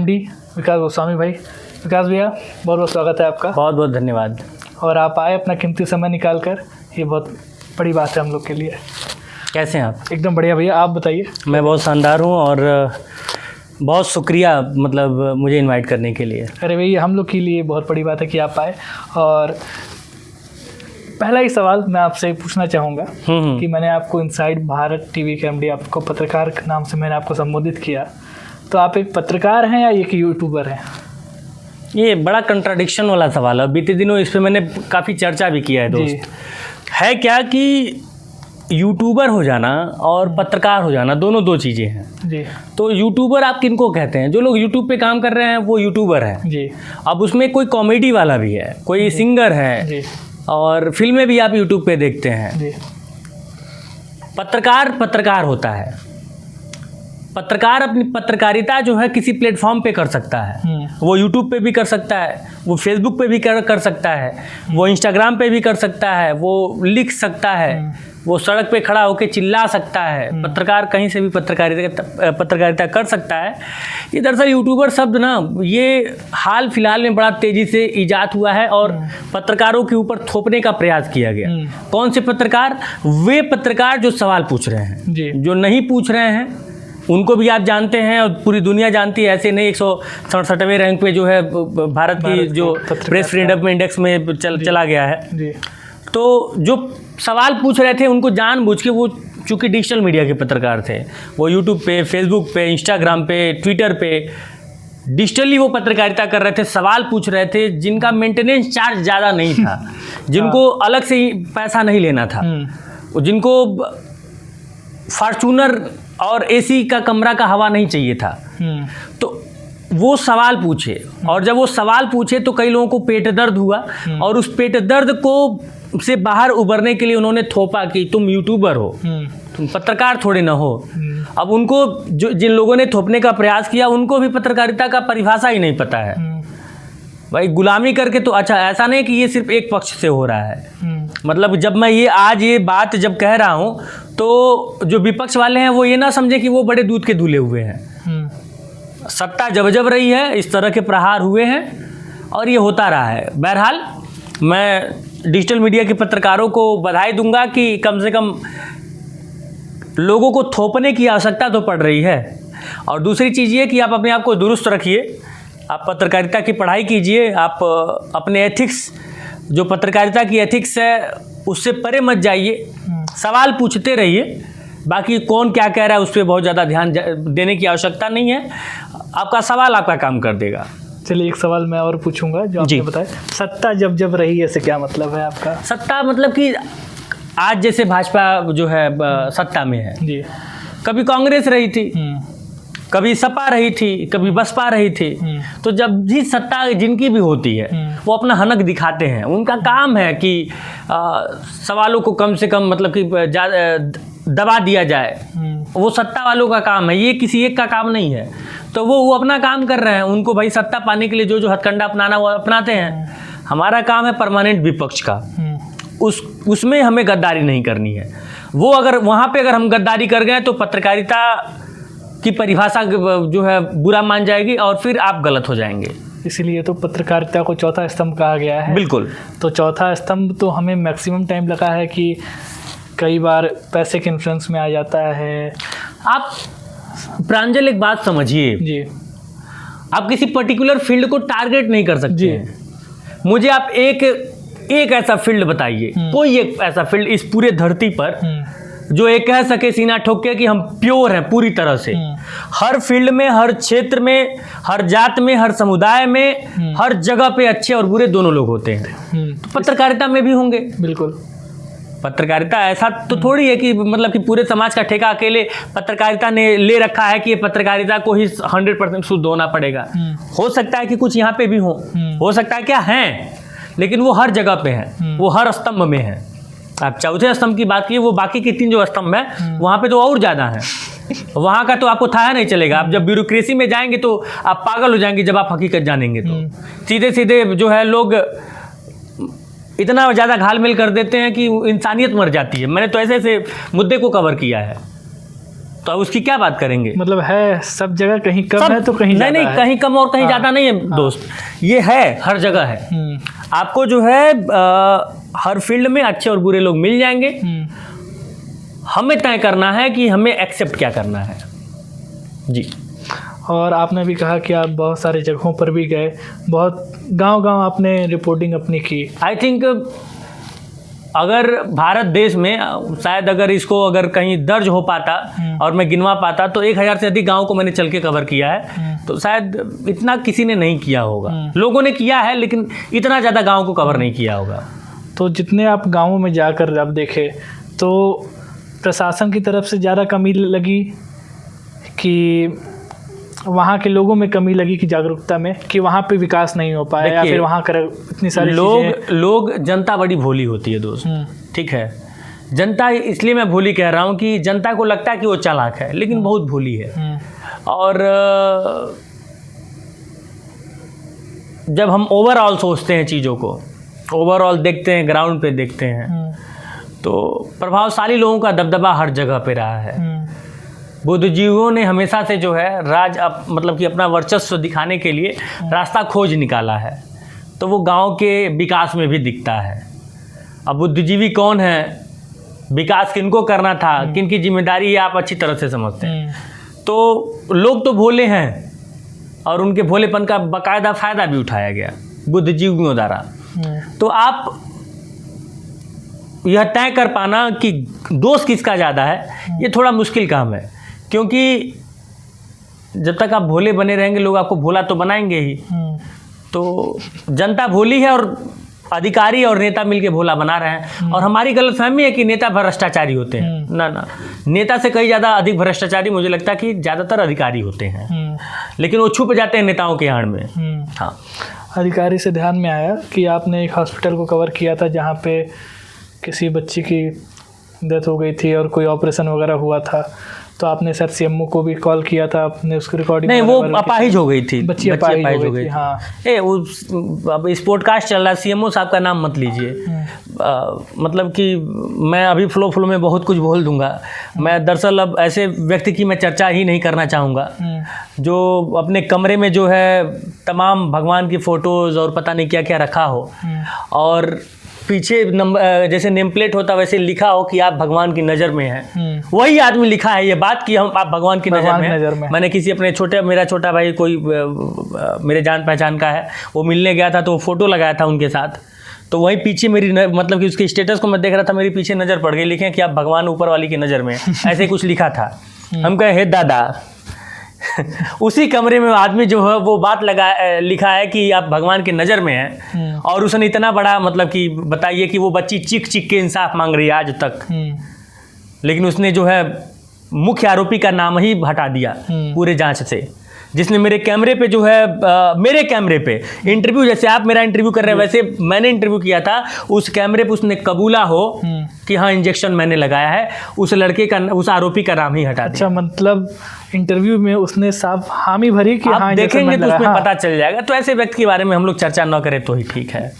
MD विकास गोस्वामी भाई। विकास भैया बहुत बहुत स्वागत है आपका। बहुत बहुत धन्यवाद। और आप आए अपना कीमती समय निकाल कर, ये बहुत बड़ी बात है हम लोग के लिए। कैसे हैं आप? एकदम बढ़िया भैया, आप बताइए। मैं बहुत शानदार हूँ और बहुत शुक्रिया मतलब मुझे इनवाइट करने के लिए। अरे भैया, हम लोग के लिए बहुत बड़ी बात है कि आप आए। और पहला ही सवाल मैं आपसे पूछना चाहूँगा कि मैंने आपको इनसाइड भारत टीवी के एमडी, आपको पत्रकार के नाम से मैंने आपको संबोधित किया, तो आप एक पत्रकार हैं या एक यूट्यूबर हैं? ये बड़ा कंट्राडिक्शन वाला सवाल है। बीते दिनों इस पर मैंने काफ़ी चर्चा भी किया है दोस्त। है क्या कि यूट्यूबर हो जाना और पत्रकार हो जाना दोनों दो चीज़ें हैं जी। तो यूट्यूबर आप किनको कहते हैं? जो लोग यूट्यूब पे काम कर रहे हैं वो यूट्यूबर हैं जी। अब उसमें कोई कॉमेडी वाला भी है, कोई सिंगर है जी। और फिल्में भी आप यूट्यूब पे देखते हैं। जी। पत्रकार होता है। पत्रकार अपनी पत्रकारिता जो है किसी प्लेटफॉर्म पे कर सकता है। वो यूट्यूब पे भी कर सकता है, वो फेसबुक पे भी कर सकता है, वो इंस्टाग्राम पे भी कर सकता है, वो लिख सकता है, वो सड़क पे खड़ा होकर चिल्ला सकता है। पत्रकार कहीं से भी पत्रकारिता कर सकता है। ये दरअसल यूट्यूबर शब्द ना ये हाल फिलहाल में बड़ा तेज़ी से ईजाद हुआ है और पत्रकारों के ऊपर थोपने का प्रयास किया गया। कौन से पत्रकार? वे पत्रकार जो सवाल पूछ रहे हैं। जो नहीं पूछ रहे हैं उनको भी आप जानते हैं और पूरी दुनिया जानती है। ऐसे नहीं 167वें रैंक पे जो है भारत की जो प्रेस फ्रीडम इंडेक्स में चला गया है जी। तो जो सवाल पूछ रहे थे उनको जानबूझ के, वो चूँकि डिजिटल मीडिया के पत्रकार थे, वो यूट्यूब पे, फेसबुक पे, इंस्टाग्राम पे, ट्विटर पे डिजिटली वो पत्रकारिता कर रहे थे, सवाल पूछ रहे थे जिनका मेंटेनेंस चार्ज ज़्यादा नहीं था, जिनको अलग से ही पैसा नहीं लेना था, जिनको फॉर्चूनर और एसी का कमरा का हवा नहीं चाहिए था। तो वो सवाल पूछे और जब वो सवाल पूछे तो कई लोगों को पेट दर्द हुआ और उस पेट दर्द को से बाहर उबरने के लिए उन्होंने थोपा कि तुम यूट्यूबर हो, तुम पत्रकार थोड़े ना हो। अब उनको जो जिन लोगों ने थोपने का प्रयास किया उनको भी पत्रकारिता का परिभाषा ही नहीं पता है भाई। गुलामी करके तो अच्छा, ऐसा नहीं कि ये सिर्फ एक पक्ष से हो रहा है। मतलब जब मैं ये बात जब कह रहा हूँ तो जो विपक्ष वाले हैं वो ये ना समझे कि वो बड़े दूध के धुले हुए हैं। सत्ता जब रही है इस तरह के प्रहार हुए हैं और ये होता रहा है। बहरहाल मैं डिजिटल मीडिया के पत्रकारों को बधाई दूंगा कि कम से कम लोगों को थोपने की आवश्यकता तो पड़ रही है। और दूसरी चीज़ ये कि आप अपने आप को दुरुस्त रखिए, आप पत्रकारिता की पढ़ाई कीजिए, आप अपने एथिक्स, जो पत्रकारिता की एथिक्स है उससे परे मत जाइए, सवाल पूछते रहिए। बाकी कौन क्या कह रहा है उस पर बहुत ज़्यादा ध्यान देने की आवश्यकता नहीं है। आपका सवाल आपका काम कर देगा। चलिए एक सवाल मैं और पूछूंगा जो आपने बताया, सत्ता जब रही है, इससे क्या मतलब है आपका? सत्ता मतलब कि आज जैसे भाजपा जो है सत्ता में है जी, कभी कांग्रेस रही थी, कभी सपा रही थी, कभी बसपा रही थी। तो जब भी सत्ता जिनकी भी होती है वो अपना हनक दिखाते हैं। उनका काम है कि सवालों को कम से कम मतलब कि दबा दिया जाए। वो सत्ता वालों का काम है, ये किसी एक का काम नहीं है। तो वो अपना काम कर रहे हैं। उनको भाई सत्ता पाने के लिए जो हथकंडा अपनाना वो अपनाते हैं। हमारा काम है परमानेंट विपक्ष का, उसमें हमें गद्दारी नहीं करनी है। वो अगर वहाँ पे अगर हम गद्दारी कर गए तो पत्रकारिता की परिभाषा जो है बुरा मान जाएगी और फिर आप गलत हो जाएंगे। इसीलिए तो पत्रकारिता को चौथा स्तंभ कहा गया है। बिल्कुल। तो चौथा स्तंभ तो हमें मैक्सिमम टाइम लगा है कि कई बार पैसे के इन्फ्लुएंस में आ जाता है। आप प्रांजल एक बात समझिए जी, आप किसी पर्टिकुलर फील्ड को टारगेट नहीं कर सकते हैं। मुझे आप एक ऐसा फील्ड बताइए, कोई एक ऐसा फील्ड इस पूरे धरती पर जो ये कह सके सीना ठोक के कि हम प्योर हैं पूरी तरह से। हर फील्ड में, हर क्षेत्र में, हर जात में, हर समुदाय में, हर जगह पे अच्छे और बुरे दोनों लोग होते हैं। तो पत्रकारिता में भी होंगे। बिल्कुल। पत्रकारिता ऐसा तो थोड़ी है कि मतलब कि पूरे समाज का ठेका अकेले पत्रकारिता ने ले रखा है कि ये पत्रकारिता को ही 100% शुद्ध होना पड़ेगा। हो सकता है कि कुछ यहाँ पे भी हो सकता है क्या हैं, लेकिन वो हर जगह पे हैं, वो हर स्तंभ में है। आप चौथे स्तंभ की बात कीजिए, वो बाकी के 3 जो स्तंभ है वहाँ पे तो और ज़्यादा है। वहाँ का तो आपको था नहीं चलेगा। आप जब ब्यूरोक्रेसी में जाएंगे तो आप पागल हो जाएंगे जब आप हकीकत जानेंगे। तो सीधे सीधे जो है लोग इतना ज़्यादा घालमेल कर देते हैं कि इंसानियत मर जाती है। मैंने तो ऐसे ऐसे मुद्दे को कवर किया है। तो अब उसकी क्या बात करेंगे? मतलब है सब जगह, कहीं कम है तो कहीं नहीं नहीं, कहीं कम और कहीं ज़्यादा नहीं है दोस्त, ये है हर जगह है। आपको जो है हर फील्ड में अच्छे और बुरे लोग मिल जाएंगे। हमें तय करना है कि हमें एक्सेप्ट क्या करना है जी। और आपने भी कहा कि आप बहुत सारे जगहों पर भी गए, बहुत गांव-गांव आपने रिपोर्टिंग अपनी की। आई थिंक अगर भारत देश में शायद अगर इसको अगर कहीं दर्ज हो पाता और मैं गिनवा पाता तो 1000 से अधिक गाँव को मैंने चल के कवर किया है। तो शायद इतना किसी ने नहीं किया होगा, लोगों ने किया है लेकिन इतना ज़्यादा गाँव को कवर नहीं किया होगा। तो जितने आप गाँवों में जाकर आप देखे तो प्रशासन की तरफ से ज़्यादा कमी लगी कि वहाँ के लोगों में कमी लगी कि जागरूकता में, कि वहाँ पे विकास नहीं हो पाया, या फिर वहाँ कर इतनी सारी लोग जनता बड़ी भोली होती है दोस्त, ठीक है। जनता इसलिए मैं भोली कह रहा हूँ कि जनता को लगता है कि वो चालाक है लेकिन बहुत भोली है। और जब हम ओवरऑल सोचते हैं चीज़ों को, ओवरऑल देखते हैं, ग्राउंड पे देखते हैं, तो प्रभावशाली लोगों का दबदबा हर जगह पे रहा है। बुद्धिजीवियों ने हमेशा से जो है मतलब कि अपना वर्चस्व दिखाने के लिए रास्ता खोज निकाला है, तो वो गांव के विकास में भी दिखता है। अब बुद्धिजीवी कौन है, विकास किनको करना था, किनकी जिम्मेदारी है, आप अच्छी तरह से समझते हैं। तो लोग तो भोले हैं और उनके भोलेपन का बाकायदा फ़ायदा भी उठाया गया बुद्धिजीवियों द्वारा। तो आप यह तय कर पाना कि दोष किसका ज़्यादा है, ये थोड़ा मुश्किल काम है, क्योंकि जब तक आप भोले बने रहेंगे लोग आपको भोला तो बनाएंगे ही। तो जनता भोली है और अधिकारी और नेता मिलके भोला बना रहे हैं। और हमारी गलतफहमी है कि नेता भ्रष्टाचारी होते हैं। ना, नेता से कई ज़्यादा अधिक भ्रष्टाचारी मुझे लगता है कि ज़्यादातर अधिकारी होते हैं, लेकिन वो छुप जाते हैं नेताओं के आड़ में। हाँ, अधिकारी से ध्यान में आया कि आपने एक हॉस्पिटल को कवर किया था जहाँ पे किसी बच्ची की डेथ हो गई थी और कोई ऑपरेशन वगैरह हुआ था, तो आपने सर सीएमओ को भी कॉल किया था, आपने उसकी रिकॉर्डिंग? नहीं, वो अपाहिज हो गई थी, बच्ची अपाहिज हो गई थी। हाँ, अब इस पॉडकास्ट चल रहा है, सीएमओ साहब का नाम मत लीजिए। मतलब कि मैं अभी फ्लो में बहुत कुछ बोल दूंगा। मैं दरअसल अब ऐसे व्यक्ति की मैं चर्चा ही नहीं करना चाहूँगा जो अपने कमरे में जो है तमाम भगवान की फ़ोटोज़ और पता नहीं क्या क्या रखा हो, और पीछे नंबर जैसे नेम प्लेट होता वैसे लिखा हो कि आप भगवान की नज़र में हैं। वही आदमी लिखा है ये बात कि आप भगवान की नज़र में। मैंने किसी अपने मेरा छोटा भाई कोई मेरे जान पहचान का है, वो मिलने गया था तो फ़ोटो लगाया था उनके साथ, तो वहीं पीछे मेरी मतलब कि उसके स्टेटस को मैं देख रहा था, मेरी पीछे नज़र पड़ गई, लिखे कि आप भगवान ऊपर वाली की नज़र में, ऐसे कुछ लिखा था। हम कहे हे दादा उसी कमरे में आदमी जो है वो बात लिखा है कि आप भगवान की नज़र में हैं, और उसने इतना बड़ा मतलब कि बताइए कि वो बच्ची चीख चीख के इंसाफ मांग रही है आज तक, लेकिन उसने जो है मुख्य आरोपी का नाम ही हटा दिया पूरे जांच से, जिसने मेरे कैमरे पे जो है मेरे कैमरे पे इंटरव्यू, जैसे आप मेरा इंटरव्यू कर रहे हैं वैसे मैंने इंटरव्यू किया था, उस कैमरे पे उसने कबूला हो कि हाँ इंजेक्शन मैंने लगाया है, उस लड़के का, उस आरोपी का नाम ही हटा दिया। अच्छा, मतलब इंटरव्यू में उसने साफ हामी भरी कि हाँ देखेंगे तो उसमें पता चल जाएगा। तो ऐसे व्यक्ति के बारे में हम लोग चर्चा न करें तो ही ठीक है।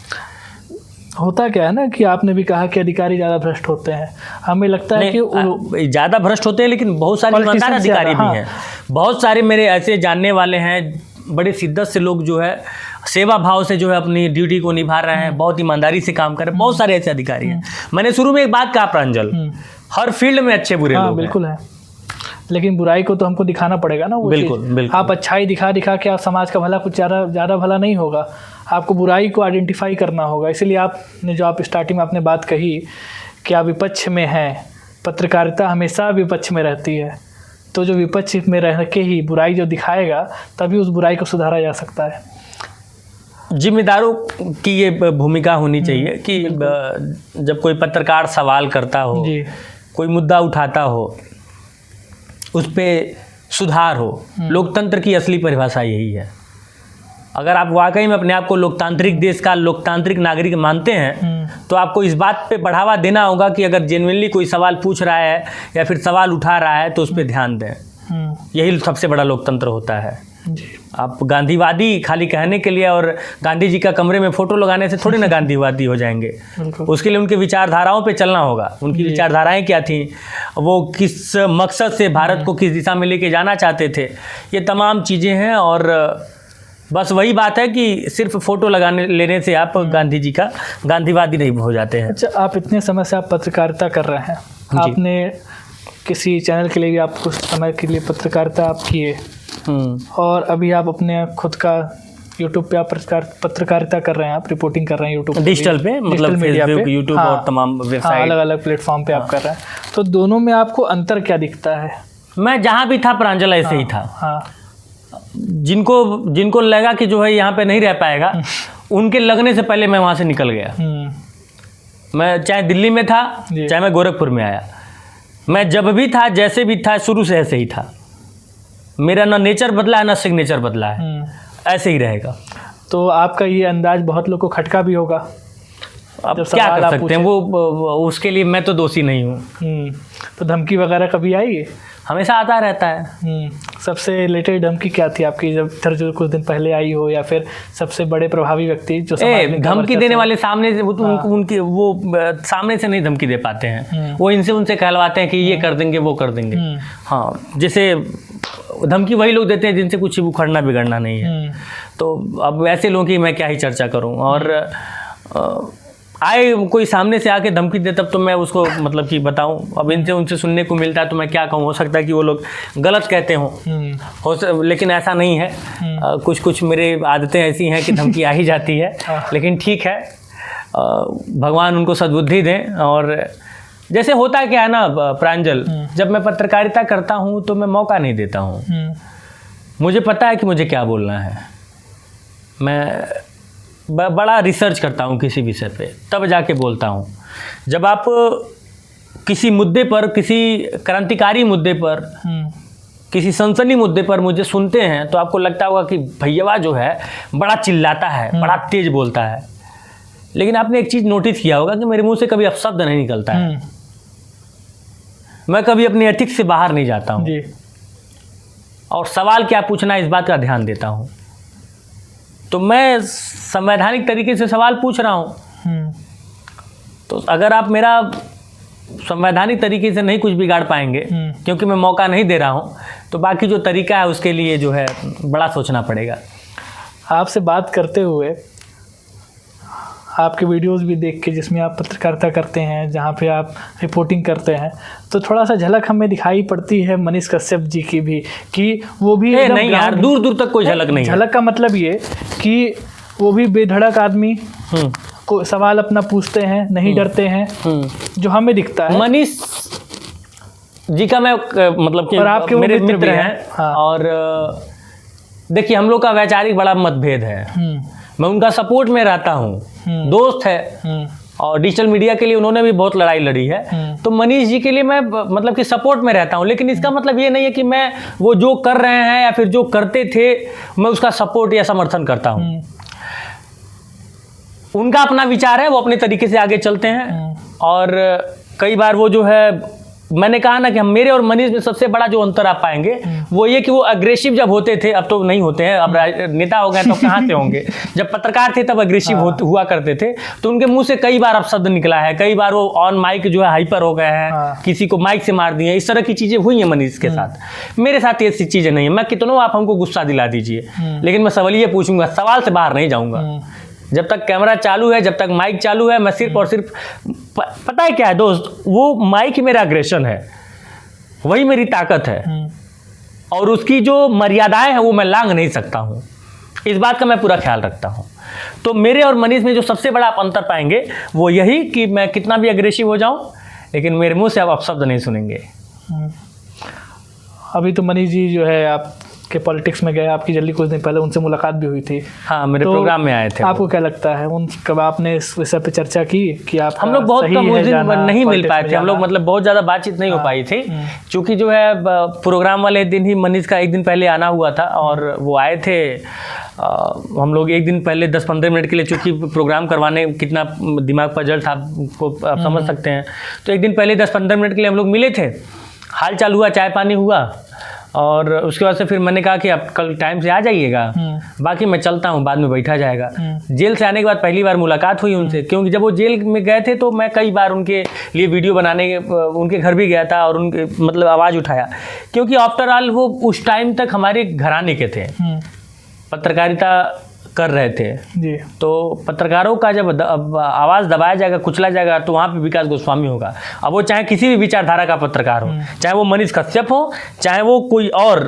होता क्या है ना कि आपने भी कहा कि अधिकारी ज़्यादा भ्रष्ट होते हैं, हमें लगता है कि ज़्यादा भ्रष्ट होते हैं, लेकिन बहुत सारे ईमानदार अधिकारी भी हैं। बहुत सारे मेरे ऐसे जानने वाले हैं, बड़े शिद्दत से लोग जो है सेवा भाव से जो है अपनी ड्यूटी को निभा रहे हैं, बहुत ईमानदारी से काम कर रहे हैं, बहुत सारे ऐसे अधिकारी हैं। मैंने शुरू में एक बात कहा प्रांजल, हर फील्ड में अच्छे बुरे लोग बिल्कुल है, लेकिन बुराई को तो हमको दिखाना पड़ेगा ना। वो बिल्कुल। आप अच्छाई दिखा के आप समाज का भला कुछ ज़्यादा भला नहीं होगा, आपको बुराई को आइडेंटिफाई करना होगा। इसीलिए आपने जो आप स्टार्टिंग में आपने बात कही कि आप विपक्ष में हैं, पत्रकारिता हमेशा विपक्ष में रहती है, तो जो विपक्ष में रह के ही बुराई जो दिखाएगा तभी उस बुराई को सुधारा जा सकता है। जिम्मेदारों की ये भूमिका होनी चाहिए कि जब कोई पत्रकार सवाल करता हो, कोई मुद्दा उठाता हो, उस पर सुधार हो। लोकतंत्र की असली परिभाषा यही है। अगर आप वाकई में अपने आप को लोकतांत्रिक देश का लोकतांत्रिक नागरिक मानते हैं तो आपको इस बात पे बढ़ावा देना होगा कि अगर जेन्युइनली कोई सवाल पूछ रहा है या फिर सवाल उठा रहा है तो उस पर ध्यान दें। यही सबसे बड़ा लोकतंत्र होता है। जी। आप गांधीवादी खाली कहने के लिए और गांधी जी का कमरे में फ़ोटो लगाने से थोड़ी ना गांधीवादी हो जाएंगे। उसके लिए उनके विचारधाराओं पे चलना होगा। उनकी विचारधाराएं क्या थी, वो किस मकसद से भारत को किस दिशा में लेके जाना चाहते थे, ये तमाम चीज़ें हैं। और बस वही बात है कि सिर्फ फ़ोटो लगाने लेने से आप गांधी जी का गांधीवादी नहीं हो जाते हैं। अच्छा, आप इतने समय से आप पत्रकारिता कर रहे हैं, आपने किसी चैनल के लिए भी आप कुछ समय के लिए पत्रकारिता आप किए, और अभी आप अपने खुद का यूट्यूब पे आप पत्रकारिता कर रहे हैं, आप रिपोर्टिंग कर रहे हैं यूट्यूब डिजिटल पे, मतलब फेसबुक, यूट्यूब और तमाम वेबसाइट, अलग अलग प्लेटफॉर्म पे आप कर रहे हैं। तो दोनों में आपको अंतर क्या दिखता है? मैं जहाँ भी था प्रांजल ऐसे ही था। जिनको लगा कि जो है यहाँ पे नहीं रह पाएगा, उनके लगने से पहले मैं वहाँ से निकल गया। मैं चाहे दिल्ली में था, चाहे मैं गोरखपुर में आया, मैं जब भी था जैसे भी था शुरू से ऐसे ही था। मेरा ना नेचर बदला है ना सिग्नेचर बदला है, ऐसे ही रहेगा। तो आपका ये अंदाज बहुत लोग को खटका भी होगा। अब क्या कर सकते हैं, वो उसके लिए मैं तो दोषी नहीं हूँ। तो धमकी वगैरह कभी आई? हमेशा आता रहता है। सबसे लेटेस्ट धमकी क्या थी आपकी, जब फिर जो कुछ दिन पहले आई हो, या फिर सबसे बड़े प्रभावी व्यक्ति जो धमकी देने वाले सामने से उनकी वो सामने से नहीं धमकी दे पाते हैं, वो इनसे उनसे कहलवाते हैं कि ये कर देंगे वो कर देंगे। हाँ, जैसे धमकी वही लोग देते हैं जिनसे कुछ उखड़ना बिगड़ना नहीं है। तो अब ऐसे लोगों की मैं क्या ही चर्चा करूं। और आए कोई सामने से आके धमकी दे तब तो मैं उसको मतलब कि बताऊं। अब इनसे उनसे सुनने को मिलता है तो मैं क्या कहूँ, हो सकता है कि वो लोग गलत कहते हों, लेकिन ऐसा नहीं है। कुछ मेरे आदतें ऐसी हैं कि धमकी आ ही जाती है, लेकिन ठीक है, भगवान उनको सद्बुद्धि दें। और जैसे होता है क्या है ना प्रांजल, जब मैं पत्रकारिता करता हूँ तो मैं मौका नहीं देता हूँ। मुझे पता है कि मुझे क्या बोलना है, मैं बड़ा रिसर्च करता हूँ किसी विषय पे, तब जाके बोलता हूँ। जब आप किसी मुद्दे पर, किसी क्रांतिकारी मुद्दे पर, किसी सनसनी मुद्दे पर मुझे सुनते हैं तो आपको लगता होगा कि भैया जो है बड़ा चिल्लाता है, बड़ा तेज बोलता है। लेकिन आपने एक चीज़ नोटिस किया होगा कि मेरे मुंह से कभी अपशब्द नहीं निकलता है। मैं कभी अपनी एथिक्स से बाहर नहीं जाता हूँ, और सवाल क्या पूछना है इस बात का ध्यान देता हूँ। तो मैं संवैधानिक तरीके से सवाल पूछ रहा हूँ, तो अगर आप मेरा संवैधानिक तरीके से नहीं कुछ बिगाड़ पाएंगे, क्योंकि मैं मौका नहीं दे रहा हूँ, तो बाकी जो तरीका है उसके लिए जो है बड़ा सोचना पड़ेगा। आपसे बात करते हुए आपके वीडियोस भी देख के, जिसमें आप पत्रकारिता करते हैं, जहाँ पे आप रिपोर्टिंग करते हैं, तो थोड़ा सा झलक हमें दिखाई पड़ती है मनीष कश्यप जी की भी, कि वो भी नहीं यार, दूर दूर तक कोई झलक नहीं है। झलक का मतलब ये कि वो भी बेधड़क आदमी को सवाल अपना पूछते हैं, नहीं डरते हैं, जो हमें दिखता है। मनीष जी का मैं मतलब कि आपके मेरे मित्र हैं, और देखिए हम लोग का वैचारिक बड़ा मतभेद है। मैं उनका सपोर्ट में रहता हूँ, दोस्त है, और डिजिटल मीडिया के लिए उन्होंने भी बहुत लड़ाई लड़ी है। तो मनीष जी के लिए मैं मतलब कि सपोर्ट में रहता हूँ, लेकिन इसका मतलब ये नहीं है कि मैं वो जो कर रहे हैं या फिर जो करते थे मैं उसका सपोर्ट या समर्थन करता हूँ। उनका अपना विचार है, वो अपने तरीके से आगे चलते हैं। और कई बार वो जो है, मैंने कहा ना कि हम मेरे और मनीष में सबसे बड़ा जो अंतर आप पाएंगे वो ये कि वो अग्रेसिव जब होते थे, अब तो नहीं होते हैं, अब नेता हो गए तो कहाँ से होंगे। जब पत्रकार थे तब अग्रेसिव हुआ करते थे, तो उनके मुंह से कई बार अपशब्द निकला है, कई बार वो ऑन माइक जो है हाइपर हो गए हैं, किसी को माइक से मार दिए, इस तरह की चीज़ें हुई हैं मनीष के साथ। मेरे साथ ये चीज़ें नहीं है। मैं कितनों आप हमको गुस्सा दिला दीजिए, लेकिन मैं सवाल ये पूछूंगा, सवाल से बाहर नहीं जाऊँगा। जब तक कैमरा चालू है, जब तक माइक चालू है, मैं सिर्फ और सिर्फ, पता है क्या है दोस्त, वो माइक मेरा अग्रेशन है, वही मेरी ताकत है, और उसकी जो मर्यादाएं हैं वो मैं लांघ नहीं सकता हूँ। इस बात का मैं पूरा ख्याल रखता हूँ। तो मेरे और मनीष में जो सबसे बड़ा आप अंतर पाएंगे वो यही कि मैं कितना भी अग्रेसिव हो जाऊँ, लेकिन मेरे मुंह से आप अपशब्द नहीं सुनेंगे। अभी तो मनीष जी जो है आपके पॉलिटिक्स में गए, आपकी जल्दी कुछ दिन पहले उनसे मुलाकात भी हुई थी। हाँ, मेरे प्रोग्राम में आए थे। आपको क्या लगता है, उन कब आपने इस विषय पे चर्चा की कि आप, हम लोग बहुत कम उस दिन नहीं मिल पाए थे, हम लोग मतलब बहुत ज़्यादा बातचीत नहीं हो पाई थी, क्योंकि जो है प्रोग्राम वाले दिन ही मनीष का एक दिन पहले आना हुआ था, और वो आए थे। हम लोग एक दिन पहले 10-15 मिनट के लिए, चूँकि प्रोग्राम करवाने कितना दिमाग पर जल था आपको आप समझ सकते हैं, तो एक दिन पहले 10-15 मिनट के लिए हम लोग मिले थे, हाल चाल हुआ, चाय पानी हुआ, और उसके बाद से फिर मैंने कहा कि आप कल टाइम से आ जाइएगा, बाकी मैं चलता हूँ, बाद में बैठा जाएगा। जेल से आने के बाद पहली बार मुलाकात हुई उनसे, क्योंकि जब वो जेल में गए थे तो मैं कई बार उनके लिए वीडियो बनाने उनके घर भी गया था और उनके मतलब आवाज़ उठाया, क्योंकि आफ्टर ऑल वो उस टाइम तक हमारे घराने के थे, पत्रकारिता कर रहे थे जी। तो पत्रकारों का जब आवाज़ दबाया जाएगा, कुचला जाएगा, तो वहाँ पे विकास गोस्वामी होगा। अब वो चाहे किसी भी विचारधारा का पत्रकार हो, चाहे वो मनीष कश्यप हो, चाहे वो कोई और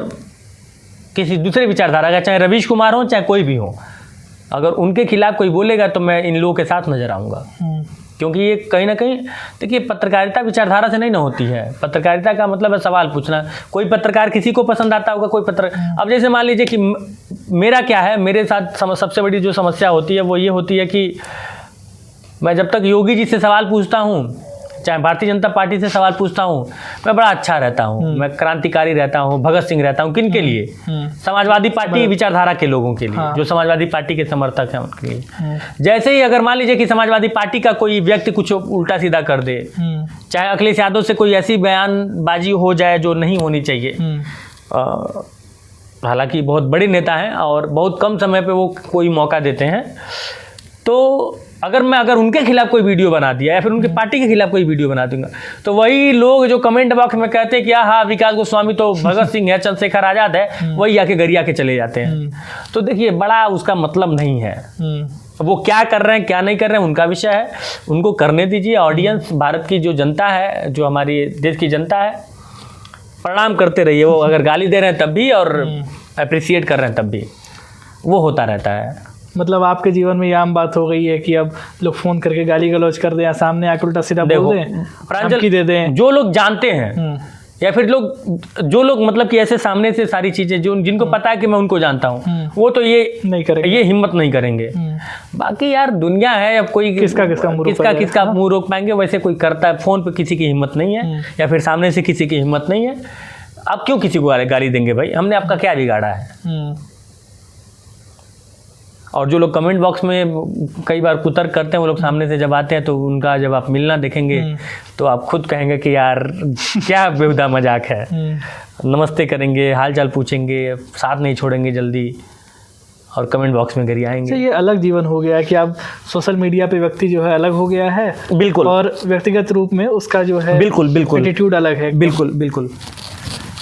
किसी दूसरे विचारधारा का, चाहे रवीश कुमार हो, चाहे कोई भी हो, अगर उनके खिलाफ कोई बोलेगा तो मैं इन लोगों के साथ नजर आऊँगा। क्योंकि ये कहीं ना कहीं देखिए, पत्रकारिता विचारधारा से नहीं ना होती है। पत्रकारिता का मतलब है सवाल पूछना। कोई पत्रकार किसी को पसंद आता होगा, कोई अब जैसे मान लीजिए कि मेरा क्या है, मेरे साथ सबसे बड़ी जो समस्या होती है वो ये होती है कि मैं जब तक योगी जी से सवाल पूछता हूँ, चाहे भारतीय जनता पार्टी से सवाल पूछता हूँ, मैं बड़ा अच्छा रहता हूँ, मैं क्रांतिकारी रहता हूँ, भगत सिंह रहता हूँ। किन के लिए? समाजवादी पार्टी विचारधारा के लोगों के लिए, जो समाजवादी पार्टी के समर्थक हैं उनके लिए। जैसे ही अगर मान लीजिए कि समाजवादी पार्टी का कोई व्यक्ति कुछ उल्टा सीधा कर दे, चाहे अखिलेश यादव से कोई ऐसी बयानबाजी हो जाए जो नहीं होनी चाहिए, हालांकि बहुत बड़े नेता हैं और बहुत कम समय पे वो कोई मौका देते हैं, तो अगर उनके खिलाफ कोई वीडियो बना दिया या फिर उनके पार्टी के खिलाफ कोई वीडियो बना दूंगा, तो वही लोग जो कमेंट बॉक्स में कहते हैं कि हाँ विकास गोस्वामी तो भगत सिंह है, चंद्रशेखर आज़ाद है, वही आके गरिया के चले जाते हैं। तो देखिए, बड़ा उसका मतलब नहीं है। वो क्या कर रहे हैं क्या नहीं कर रहे हैं उनका विषय है, उनको करने दीजिए। ऑडियंस, भारत की जो जनता है, जो हमारी देश की जनता है, प्रणाम करते रहिए। वो अगर गाली दे रहे हैं तब भी और अप्रिसिएट कर रहे हैं तब भी, वो होता रहता है। मतलब आपके जीवन में ये आम बात हो गई है कि अब लोग फ़ोन करके गाली गलौज कर दें या सामने आकर उल्टा सीधा बोल दें, धमकी दे दें। जो लोग जानते हैं या फिर जो लोग मतलब कि ऐसे सामने से सारी चीज़ें जिनको पता है कि मैं उनको जानता हूँ, वो तो ये नहीं करेंगे, ये हिम्मत नहीं करेंगे। बाकी यार दुनिया है, अब कोई किसका मुँह रोक पाएंगे? वैसे कोई करता है, फ़ोन पे किसी की हिम्मत नहीं है या फिर सामने से किसी की हिम्मत नहीं है। आप क्यों किसी को गाली देंगे भाई? हमने आपका क्या बिगाड़ा है? और जो लोग कमेंट बॉक्स में कई बार कुतर्क करते हैं, वो लोग सामने से जब आते हैं तो उनका जब आप मिलना देखेंगे तो आप खुद कहेंगे कि यार क्या बेहुदा मजाक है। नमस्ते करेंगे, हाल चाल पूछेंगे, साथ नहीं छोड़ेंगे जल्दी, और कमेंट बॉक्स में गरियाएंगे। ये अलग जीवन हो गया है कि अब सोशल मीडिया पे व्यक्ति जो है अलग हो गया है, बिल्कुल, और व्यक्तिगत रूप में उसका जो है बिल्कुल एटीट्यूड अलग है। बिल्कुल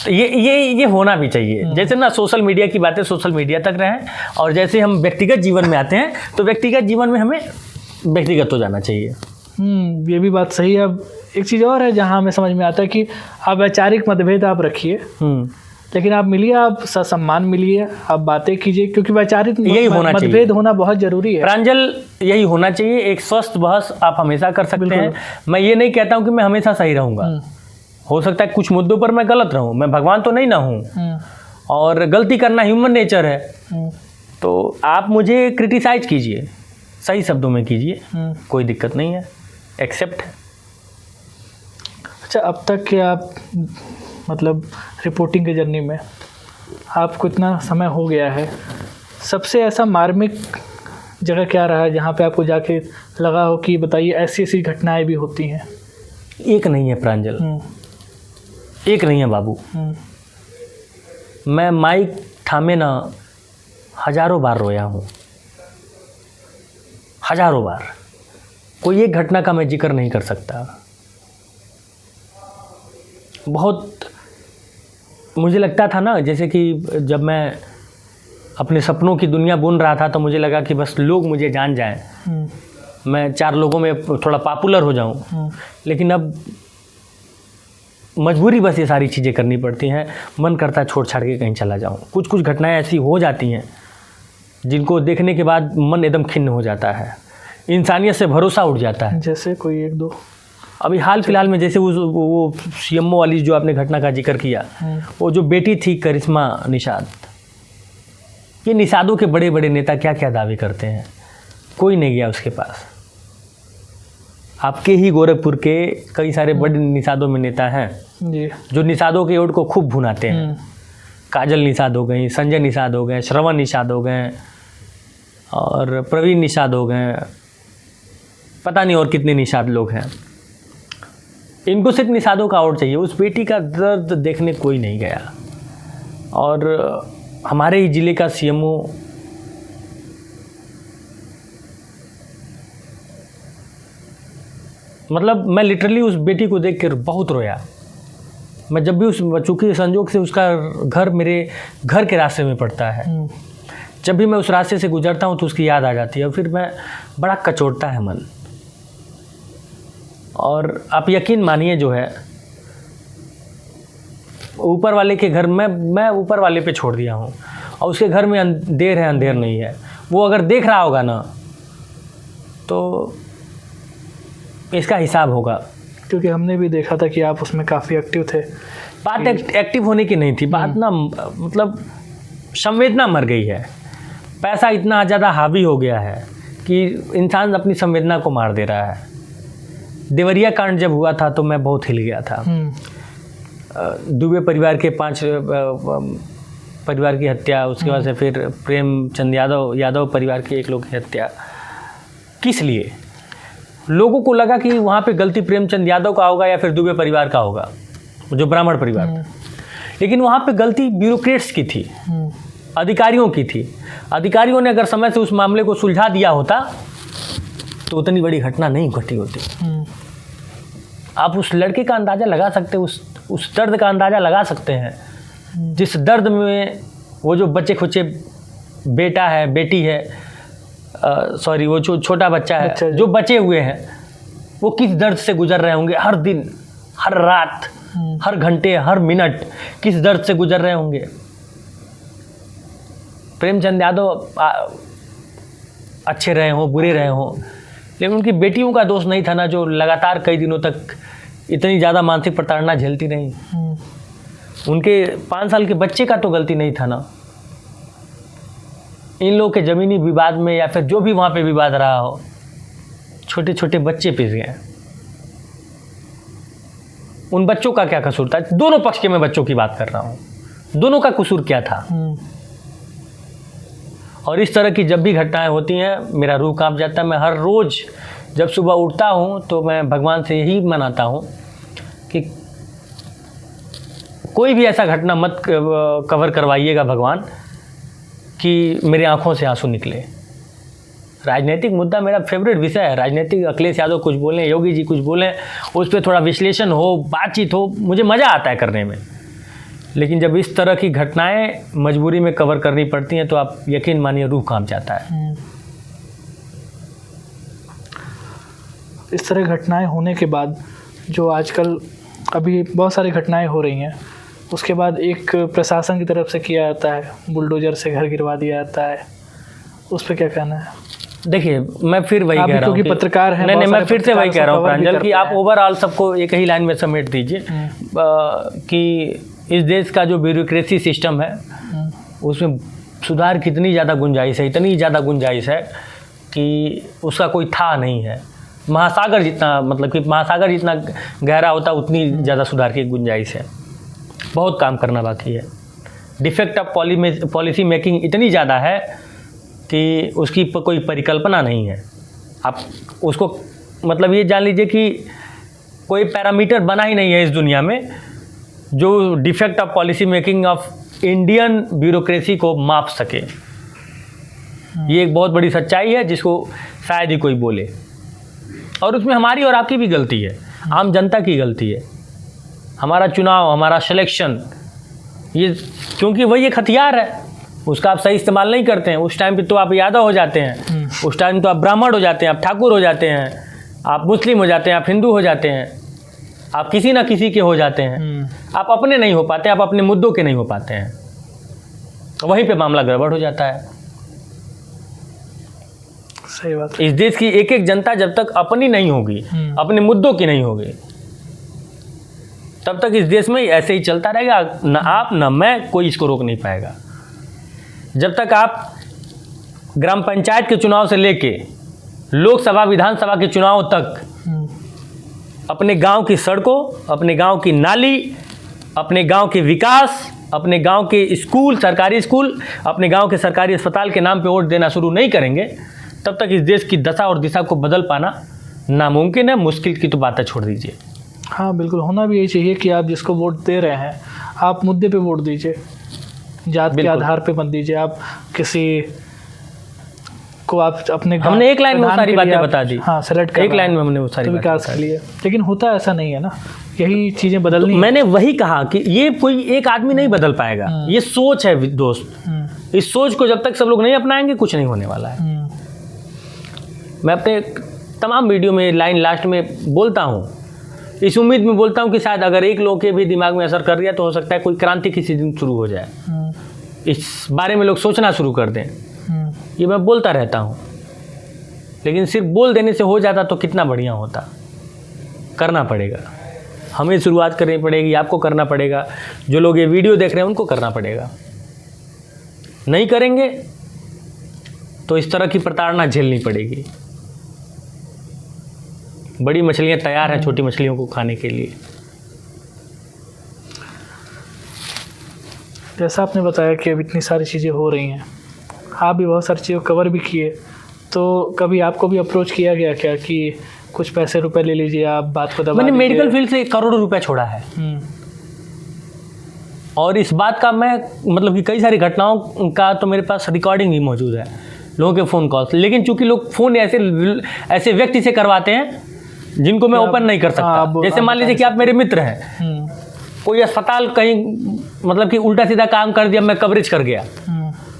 ये होना भी चाहिए। जैसे ना सोशल मीडिया की बातें सोशल मीडिया तक रहें, और जैसे हम व्यक्तिगत जीवन में आते हैं तो व्यक्तिगत जीवन में हमें व्यक्तिगत हो जाना चाहिए। ये भी बात सही है। अब एक चीज़ और है जहाँ हमें समझ में आता है कि आप वैचारिक मतभेद आप रखिए, लेकिन आप मिलिए, आप सम्मान मिलिए, आप बातें कीजिए, क्योंकि वैचारिक मतभेद होना बहुत जरूरी है। प्रांजल, यही होना चाहिए। एक स्वस्थ बहस आप हमेशा कर सकते हैं। मैं ये नहीं कहता हूँ कि मैं हमेशा सही रहूँगा, हो सकता है कुछ मुद्दों पर मैं गलत रहूं, मैं भगवान तो नहीं ना हूं, और गलती करना ह्यूमन नेचर है। तो आप मुझे क्रिटिसाइज कीजिए, सही शब्दों में कीजिए, कोई दिक्कत नहीं है, एक्सेप्ट है। अच्छा, अब तक के आप मतलब रिपोर्टिंग के जर्नी में आपको इतना समय हो गया है, सबसे ऐसा मार्मिक जगह क्या रहा है जहाँ पे आपको जाके लगा हो कि बताइए ऐसी ऐसी घटनाएं भी होती हैं? एक नहीं है प्रांजल, एक नहीं है बाबू। मैं माइक थामे ना हजारों बार रोया हूँ, हजारों बार। कोई एक घटना का मैं जिक्र नहीं कर सकता। बहुत मुझे लगता था ना, जैसे कि जब मैं अपने सपनों की दुनिया बुन रहा था तो मुझे लगा कि बस लोग मुझे जान जाएं, मैं 4 लोगों में थोड़ा पॉपुलर हो जाऊं। लेकिन अब मजबूरी बस ये सारी चीज़ें करनी पड़ती हैं। मन करता है छोड़ छाड़ के कहीं चला जाऊं। कुछ कुछ घटनाएं ऐसी हो जाती हैं जिनको देखने के बाद मन एकदम खिन्न हो जाता है, इंसानियत से भरोसा उठ जाता है। जैसे कोई एक दो अभी हाल फिलहाल में, जैसे वो सीएमओ वाली जो आपने घटना का जिक्र किया, वो जो बेटी थी करिश्मा निषाद, ये निषादों के बड़े बड़े नेता क्या क्या दावे करते हैं, कोई नहीं गया उसके पास। आपके ही गोरखपुर के कई सारे बड़े निषादों में नेता हैं जी, जो निषादों के ओट को खूब भुनाते हैं। काजल निषाद हो गई, संजय निषाद हो गए, श्रवण निषाद हो गए, और प्रवीण निषाद हो गए, पता नहीं और कितने निषाद लोग हैं। इनको सिर्फ निषादों का ओट चाहिए, उस बेटी का दर्द देखने कोई नहीं गया। और हमारे ही ज़िले का सीएमओ मतलब मैं लिटरली उस बेटी को देख कर बहुत रोया। मैं जब भी चूँकि संजोग से उसका घर मेरे घर के रास्ते में पड़ता है, जब भी मैं उस रास्ते से गुजरता हूँ तो उसकी याद आ जाती है और फिर मैं बड़ा कचोटता है मन। और आप यकीन मानिए जो है ऊपर वाले के घर में मैं ऊपर वाले पे छोड़ दिया हूँ और उसके घर में अंधेर है, अंधेर नहीं है। वो अगर देख रहा होगा ना तो इसका हिसाब होगा। क्योंकि हमने भी देखा था कि आप उसमें काफ़ी एक्टिव थे। बात एक्टिव होने की नहीं थी, बात ना मतलब संवेदना मर गई है। पैसा इतना ज़्यादा हावी हो गया है कि इंसान अपनी संवेदना को मार दे रहा है। देवरिया कांड जब हुआ था तो मैं बहुत हिल गया था। दुबे परिवार के 5 परिवार की हत्या, उसके बाद से फिर प्रेमचंद यादव परिवार के 1 लोग की हत्या। किस लिए? लोगों को लगा कि वहाँ पे गलती प्रेमचंद यादव का होगा या फिर दुबे परिवार का होगा, जो ब्राह्मण परिवार था। लेकिन वहाँ पे गलती ब्यूरोक्रेट्स की थी, अधिकारियों की थी। अधिकारियों ने अगर समय से उस मामले को सुलझा दिया होता तो उतनी बड़ी घटना नहीं घटी होती। आप उस लड़के का अंदाज़ा लगा सकते हैं, उस दर्द का अंदाज़ा लगा सकते हैं जिस दर्द में वो जो बच्चे खुचे बेटा है, बेटी है, सॉरी वो जो छोटा बच्चा है, जो बचे हुए हैं, वो किस दर्द से गुजर रहे होंगे। हर दिन, हर रात, हर घंटे, हर मिनट किस दर्द से गुजर रहे होंगे। प्रेमचंद यादव अच्छे रहे हों, बुरे रहे हों, लेकिन उनकी बेटियों का दोष नहीं था ना, जो लगातार कई दिनों तक इतनी ज़्यादा मानसिक प्रताड़ना झेलती रहीं। उनके 5 साल के बच्चे का तो गलती नहीं था ना। इन लोगों के ज़मीनी विवाद में या फिर जो भी वहाँ पे विवाद रहा हो, छोटे छोटे बच्चे पिस गए। उन बच्चों का क्या कसूर था? दोनों पक्ष के मैं बच्चों की बात कर रहा हूँ, दोनों का कसूर क्या था? और इस तरह की जब भी घटनाएं होती हैं मेरा रूह कांप जाता है। मैं हर रोज़ जब सुबह उठता हूँ तो मैं भगवान से यही मनाता हूँ कि कोई भी ऐसा घटना मत कवर करवाइएगा भगवान कि मेरी आंखों से आंसू निकले। राजनीतिक मुद्दा मेरा फेवरेट विषय है। राजनीतिक अखिलेश यादव कुछ बोलें, योगी जी कुछ बोलें, उस पर थोड़ा विश्लेषण हो, बातचीत हो, मुझे मज़ा आता है करने में। लेकिन जब इस तरह की घटनाएं मजबूरी में कवर करनी पड़ती हैं तो आप यकीन मानिए रूह कांप जाता है। इस तरह घटनाएं होने के बाद जो आजकल अभी बहुत सारी घटनाएं हो रही हैं, उसके बाद एक प्रशासन की तरफ से किया जाता है, बुलडोजर से घर गिरवा दिया जाता है, उस पर क्या कहना है? देखिए मैं फिर वही कह रहा हूँ कि पत्रकार हैं। नहीं, मैं फिर से वही कह रहा हूँ प्रांजल कि आप ओवरऑल सबको एक ही लाइन में समेट दीजिए कि इस देश का जो ब्यूरोक्रेसी सिस्टम है उसमें सुधार की इतनी ज़्यादा गुंजाइश है, इतनी ज़्यादा गुंजाइश है कि उसका कोई था नहीं है। महासागर जितना, मतलब कि महासागर जितना गहरा होता उतनी ज़्यादा सुधार की गुंजाइश है। बहुत काम करना बाकी है। डिफेक्ट ऑफ पॉलिसी मेकिंग इतनी ज़्यादा है कि उसकी कोई परिकल्पना नहीं है। आप उसको मतलब ये जान लीजिए कि कोई पैरामीटर बना ही नहीं है इस दुनिया में जो defect of policy making of Indian bureaucracy को माप सके। ये एक बहुत बड़ी सच्चाई है जिसको शायद ही कोई बोले, और उसमें हमारी और आपकी भी गलती है, आम जनता की गलती है। हमारा चुनाव, हमारा सिलेक्शन, ये क्योंकि वही एक हथियार है, उसका आप सही इस्तेमाल नहीं करते हैं। उस टाइम पे तो आप यादव हो जाते हैं, उस टाइम तो आप ब्राह्मण हो जाते हैं, आप ठाकुर हो जाते हैं, आप मुस्लिम हो जाते हैं, आप हिंदू हो जाते हैं, आप किसी ना किसी के हो जाते हैं। आप अपने नहीं हो पाते, आप अपने मुद्दों के नहीं हो पाते हैं, वहीं पे मामला गड़बड़ हो जाता है। सही बात। इस देश की एक एक जनता जब तक अपनी नहीं होगी, अपने मुद्दों की नहीं होगी, तब तक इस देश में ऐसे ही चलता रहेगा। न आप न मैं, कोई इसको रोक नहीं पाएगा। जब तक आप ग्राम पंचायत के चुनाव से लेके लोकसभा विधानसभा के चुनाव तक अपने गांव की सड़कों, अपने गांव की नाली, अपने गांव के विकास, अपने गांव के स्कूल, सरकारी स्कूल, अपने गांव के सरकारी अस्पताल के नाम पे वोट देना शुरू नहीं करेंगे, तब तक इस देश की दशा और दिशा को बदल पाना नामुमकिन है। मुश्किल की तो बातें छोड़ दीजिए। हाँ बिल्कुल, होना भी यही चाहिए कि आप जिसको वोट दे रहे हैं आप मुद्दे पे वोट दीजिए। जात के आधार पे मत दीजिए। आप किसी को आप अपने हमने एक लाइन में वो सारी बातें बता दी। हाँ, सेलेक्ट एक लाइन में हमने वो सारी विकास के लिए, लेकिन होता ऐसा नहीं है ना, यही चीजें बदलनी। तो मैंने वही कहा कि ये कोई एक आदमी नहीं बदल पाएगा, ये सोच है दोस्त। इस सोच को जब तक सब लोग नहीं अपनाएंगे कुछ नहीं होने वाला है। मैं अपने तमाम वीडियो में लाइन लास्ट में बोलता हूँ, इस उम्मीद में बोलता हूँ कि शायद अगर एक लोग के भी दिमाग में असर कर रहा है तो हो सकता है कोई क्रांति किसी दिन शुरू हो जाए, इस बारे में लोग सोचना शुरू कर दें। ये मैं बोलता रहता हूँ, लेकिन सिर्फ बोल देने से हो जाता तो कितना बढ़िया होता। करना पड़ेगा, हमें शुरुआत करनी पड़ेगी, आपको करना पड़ेगा, जो लोग ये वीडियो देख रहे हैं उनको करना पड़ेगा। नहीं करेंगे तो इस तरह की प्रताड़ना झेलनी पड़ेगी। बड़ी मछलियाँ तैयार हैं छोटी मछलियों को खाने के लिए। जैसा आपने बताया कि अब इतनी सारी चीज़ें हो रही हैं, आप भी बहुत सारी चीज़ों को कवर भी किए, तो कभी आपको भी अप्रोच किया गया क्या कि कुछ पैसे रुपए ले लीजिए, आप बात को दबा? मैंने मेडिकल फील्ड से 1 करोड़ रुपए छोड़ा है। और इस बात का मैं मतलब कि कई सारी घटनाओं का तो मेरे पास रिकॉर्डिंग भी मौजूद है, लोगों के फ़ोन कॉल्स। लेकिन चूंकि लोग फ़ोन ऐसे व्यक्ति से करवाते हैं जिनको मैं ओपन नहीं कर सकता। जैसे मान लीजिए कि आप मेरे मित्र हैं, कोई अस्पताल कहीं मतलब कि उल्टा सीधा काम कर दिया, मैं कवरेज कर गया,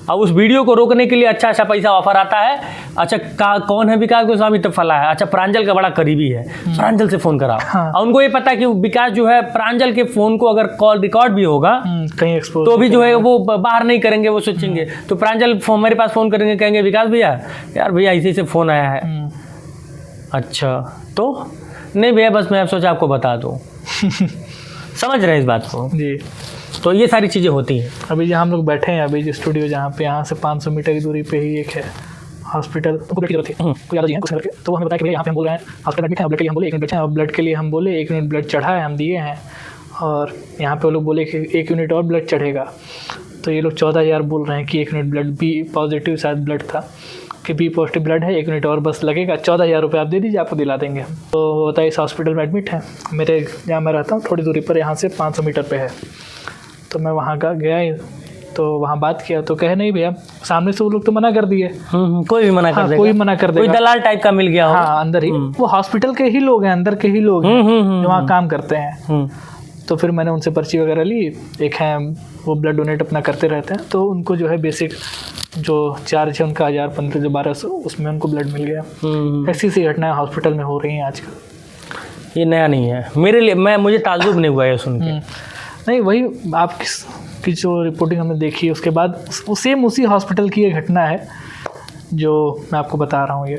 अब उस वीडियो को रोकने के लिए अच्छा पैसा ऑफर आता है। अच्छा कौन है विकास गोस्वामी? तो फला है। अच्छा प्रांजल का बड़ा करीबी है, प्रांजल से फ़ोन कराओ। हाँ। और उनको ये पता है कि विकास जो है प्रांजल के फ़ोन को अगर कॉल रिकॉर्ड भी होगा कहीं एक्सपोज तो भी जो है वो बाहर नहीं करेंगे, वो सोचेंगे। तो प्रांजल मेरे पास फ़ोन करेंगे, कहेंगे विकास भैया यार भैया इसी से फ़ोन आया है। अच्छा तो नहीं भैया बस मैं सोचा आपको बता दूँ। समझ रहे हैं इस बात को जी। तो ये सारी चीज़ें होती हैं। अभी जहाँ हम लोग बैठे हैं, अभी जो स्टूडियो जहाँ पे, यहाँ से 500 मीटर की दूरी पे ही एक है हॉस्पिटल। तो ब्लड की जरूरत थी, कोई याद जी है कुछ करके, तो हमें बताया कि यहाँ पे हम बोल रहे हैं हॉस्पिटल एडमिट है, ब्लड के लिए हम बोले 1 यूनिट ब्लड, ब्लड के लिए हम बोले 1 यूनिट ब्लड चढ़ा है, हम दिए हैं। और यहाँ पे वो लोग बोले कि 1 यूनिट और ब्लड चढ़ेगा, तो ये लोग 14,000 बोल रहे हैं कि 1 यूनिट ब्लड बी पॉजिटिव शायद ब्लड था, कि बी पॉजिटिव ब्लड है, 1 यूनिट और बस लगेगा, 14,000 रुपये आप दे दीजिए, आपको दिला देंगे हम। तो वो बताइए इस हॉस्पिटल में एडमिट है, मेरे जहाँ मैं रहता हूँ थोड़ी दूरी पर, यहाँ से 500 मीटर पे है। तो मैं वहाँ का गया, तो वहाँ बात किया, तो कहे नहीं भैया, सामने से वो लोग तो मना कर दिए। कोई भी मना कर देगा, कोई मना कर देगा, कोई दलाल टाइप का मिल गया हो। हाँ, अंदर ही वो हॉस्पिटल के ही लोग हैं, अंदर के ही लोग हैं जो वहाँ काम करते हैं। तो फिर मैंने उनसे पर्ची वगैरह ली, एक है वो ब्लड डोनेट अपना करते रहते हैं, तो उनको जो है बेसिक जो चार्ज है उनका 1000, 1500, उसमें उनको ब्लड मिल गया। ऐसी सी घटनाएं हॉस्पिटल में हो रही हैं आजकल। ये नया नहीं है मेरे लिए, मुझे ताज्जुब नहीं हुआ ये सुन के। नहीं, वही आपकी जो रिपोर्टिंग हमने देखी, उसके बाद सेम उसी हॉस्पिटल की ये घटना है जो मैं आपको बता रहा हूँ। ये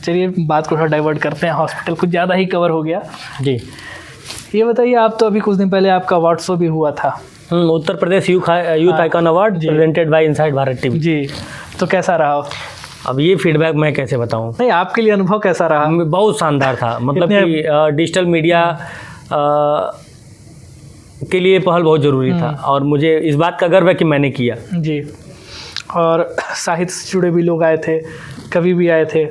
चलिए बात को थोड़ा डाइवर्ट करते हैं, हॉस्पिटल कुछ ज़्यादा ही कवर हो गया जी। ये बताइए, आप तो अभी कुछ दिन पहले आपका अवार्ड शो भी हुआ था, Uttar Pradesh youth icon award presented by inside Bharat TV ji. तो कैसा रहा? अब ये फीडबैक मैं कैसे बताऊं? नहीं, आपके लिए अनुभव कैसा रहा? बहुत शानदार था, मतलब कि डिजिटल मीडिया के लिए पहल बहुत ज़रूरी था, और मुझे इस बात का गर्व है कि मैंने किया जी। और साहित्य से जुड़े भी लोग आए थे, कवि भी आए थे,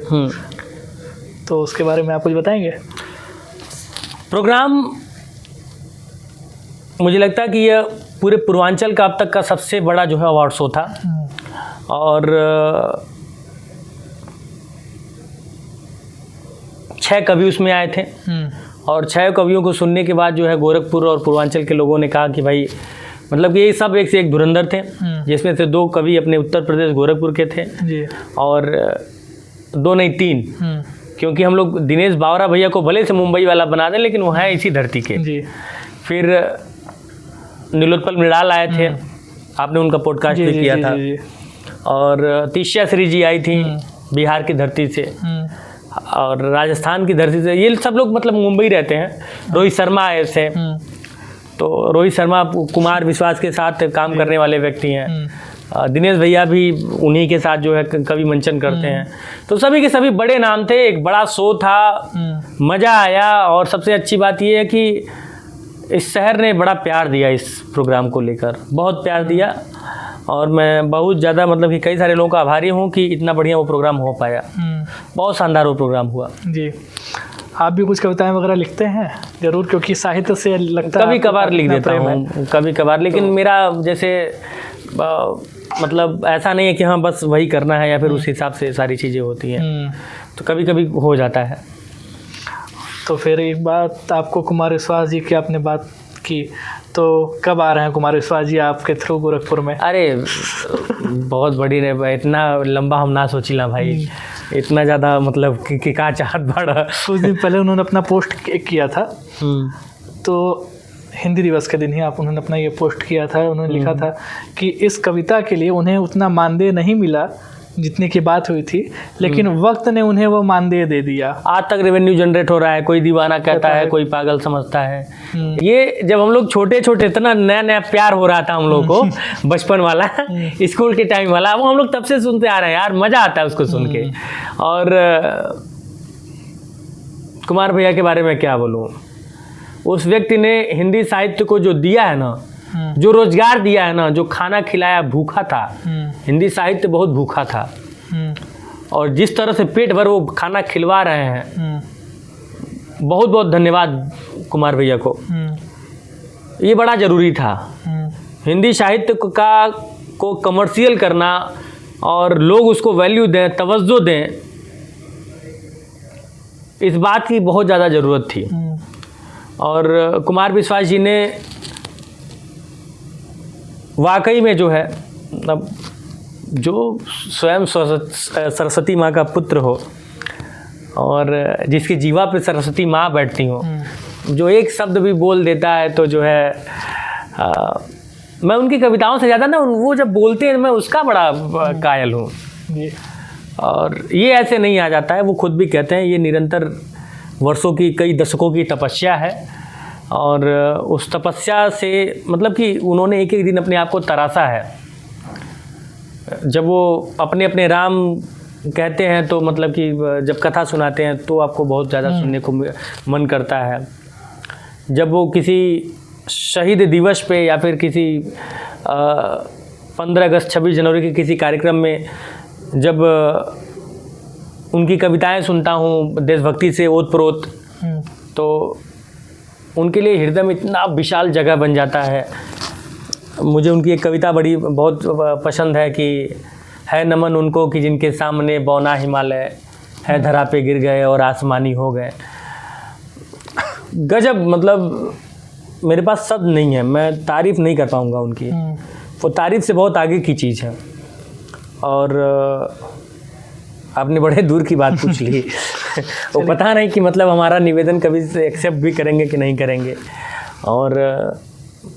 तो उसके बारे में आप कुछ बताएंगे? प्रोग्राम मुझे लगता है कि यह पूरे पूर्वांचल का अब तक का सबसे बड़ा जो है अवार्ड शो था। और 6 कवि उसमें आए थे, और 6 कवियों को सुनने के बाद जो है गोरखपुर और पूर्वांचल के लोगों ने कहा कि भाई, मतलब ये सब एक से एक धुरंधर थे, जिसमें से 2 कवि अपने उत्तर प्रदेश गोरखपुर के थे जी। और 2 नहीं 3, क्योंकि हम लोग दिनेश बावरा भैया को भले से मुंबई वाला बना दें, लेकिन वो हैं इसी धरती के जी। फिर नीलोत्पल मृणाल आए थे, आपने उनका पॉडकास्ट भी किया था जी। और तिष्या श्री जी आई थी बिहार की धरती से, और राजस्थान की धरती से, ये सब लोग मतलब मुंबई रहते हैं। रोहित शर्मा आए थे, तो रोहित शर्मा कुमार विश्वास के साथ काम करने वाले व्यक्ति हैं। दिनेश भैया भी उन्हीं के साथ जो है कवि मंचन करते हैं। तो सभी के सभी बड़े नाम थे, एक बड़ा शो था, मज़ा आया। और सबसे अच्छी बात ये है कि इस शहर ने बड़ा प्यार दिया इस प्रोग्राम को लेकर, बहुत प्यार दिया। और मैं बहुत ज़्यादा मतलब कि कई सारे लोगों का आभारी हूँ कि इतना बढ़िया वो प्रोग्राम हो पाया। बहुत शानदार वो प्रोग्राम हुआ जी। आप भी कुछ कविताएं वगैरह लिखते हैं जरूर, क्योंकि साहित्य से लगता है कभी कभार लिख देता हूँ, कभी कभार, लेकिन मेरा जैसे मतलब ऐसा नहीं है कि हाँ बस वही करना है या फिर उस हिसाब से सारी चीज़ें होती हैं, तो कभी कभी हो जाता है। तो फिर एक बात, आपको कुमार विश्वास जी की आपने बात की, तो कब आ रहे हैं कुमार विश्वास जी आपके थ्रू गोरखपुर में? अरे बहुत बड़ी रे, इतना लंबा हम ना सोचिला भाई, इतना ज़्यादा मतलब कि का चाहत बड़ा। कुछ दिन पहले उन्होंने अपना पोस्ट किया था, तो हिंदी दिवस के दिन ही उन्होंने अपना ये पोस्ट किया था। उन्होंने लिखा था कि इस कविता के लिए उन्हें उतना मानदेय नहीं मिला जितने की बात हुई थी, लेकिन वक्त ने उन्हें वो मानदेय दे दिया। आज तक रेवेन्यू जनरेट हो रहा है, कोई दीवाना कहता है, कोई पागल समझता है। ये जब हम लोग छोटे छोटे, इतना नया नया प्यार हो रहा था हम लोग को, बचपन वाला, स्कूल के टाइम वाला, वो हम लोग तब से सुनते आ रहे हैं यार, मजा आता है उसको सुन के। और कुमार भैया के बारे में क्या बोलूँ, उस व्यक्ति ने हिंदी साहित्य को जो दिया है ना, जो रोजगार दिया है ना, जो खाना खिलाया, भूखा था, हिंदी साहित्य बहुत भूखा था, और जिस तरह से पेट भर वो खाना खिलवा रहे हैं, बहुत बहुत धन्यवाद कुमार भैया को। ये बड़ा ज़रूरी था। हिंदी साहित्य को कमर्शियल करना और लोग उसको वैल्यू दें, तवज्जो दें, इस बात की बहुत ज़्यादा ज़रूरत थी। और कुमार विश्वास जी ने वाकई में जो है, अब जो स्वयं सरस्वती माँ का पुत्र हो और जिसकी जीवा पे सरस्वती माँ बैठती हो, जो एक शब्द भी बोल देता है तो जो है मैं उनकी कविताओं से ज़्यादा ना वो जब बोलते हैं मैं उसका बड़ा कायल हूँ। और ये ऐसे नहीं आ जाता है, वो खुद भी कहते हैं ये निरंतर वर्षों की, कई दशकों की तपस्या है। और उस तपस्या से मतलब कि उन्होंने एक एक दिन अपने आप को तराशा है। जब वो अपने अपने राम कहते हैं तो मतलब कि जब कथा सुनाते हैं तो आपको बहुत ज़्यादा सुनने को मन करता है। जब वो किसी शहीद दिवस पे या फिर किसी 15 अगस्त 26 जनवरी के किसी कार्यक्रम में जब उनकी कविताएं सुनता हूँ देशभक्ति से ओतप्रोत, तो उनके लिए हृदय में इतना विशाल जगह बन जाता है। मुझे उनकी एक कविता बहुत पसंद है कि है नमन उनको कि जिनके सामने बौना हिमालय है, धरा पे गिर गए और आसमानी हो गए। गजब, मतलब मेरे पास शब्द नहीं है, मैं तारीफ़ नहीं कर पाऊँगा उनकी। वो तारीफ़ से बहुत आगे की चीज़ है। और आपने बड़े दूर की बात पूछ ली। वो पता नहीं कि मतलब हमारा निवेदन कभी से एक्सेप्ट भी करेंगे कि नहीं करेंगे। और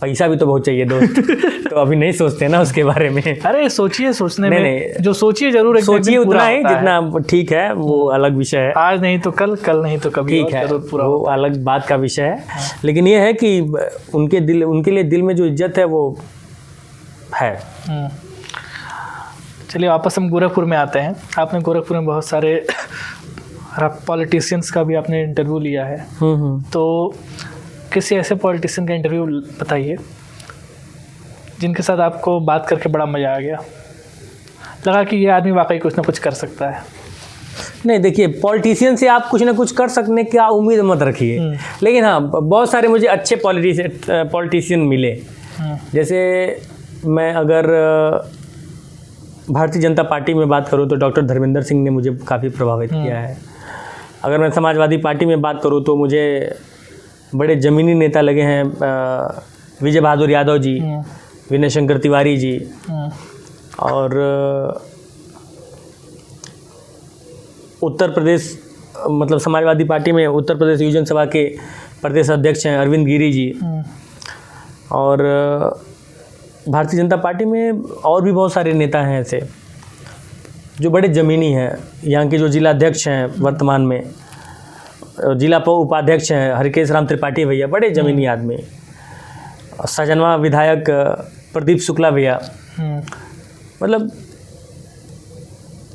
पैसा भी तो बहुत चाहिए दोस्त, तो अभी नहीं सोचते ना उसके बारे में। अरे सोचिए, सोचने में नहीं, जो सोचिए जरूर, सोचिए उतना ही जितना ठीक है, वो अलग विषय है। आज नहीं तो कल, कल नहीं तो कभी, ठीक है, वो अलग बात का विषय है। लेकिन ये है कि उनके लिए दिल में जो इज्जत है वो है। चलिए वापस हम गोरखपुर में आते हैं। आपने गोरखपुर में बहुत सारे पॉलिटिशियंस का भी आपने इंटरव्यू लिया है, तो किसी ऐसे पॉलिटिशियन का इंटरव्यू बताइए जिनके साथ आपको बात करके बड़ा मज़ा आ गया, लगा कि ये आदमी वाकई कुछ ना कुछ कर सकता है। नहीं देखिए, पॉलिटिशियन से आप कुछ ना कुछ कर सकने की उम्मीद मत रखिए, लेकिन हाँ बहुत सारे मुझे अच्छे पॉलिटिशियन मिले। जैसे मैं अगर भारतीय जनता पार्टी में बात करूँ तो डॉक्टर धर्मेंद्र सिंह ने मुझे काफ़ी प्रभावित किया है। अगर मैं समाजवादी पार्टी में बात करूँ तो मुझे बड़े ज़मीनी नेता लगे हैं, विजय बहादुर यादव जी, विनय शंकर तिवारी जी, और उत्तर प्रदेश मतलब समाजवादी पार्टी में उत्तर प्रदेश युवजन सभा के प्रदेश अध्यक्ष हैं अरविंद गिरी जी। और भारतीय जनता पार्टी में और भी बहुत सारे नेता हैं ऐसे जो बड़े ज़मीनी हैं। यहाँ के जो जिला अध्यक्ष हैं वर्तमान में, जिला उपाध्यक्ष हैं हरिकेश राम त्रिपाठी भैया, बड़े ज़मीनी आदमी। सजनवा विधायक प्रदीप शुक्ला भैया, मतलब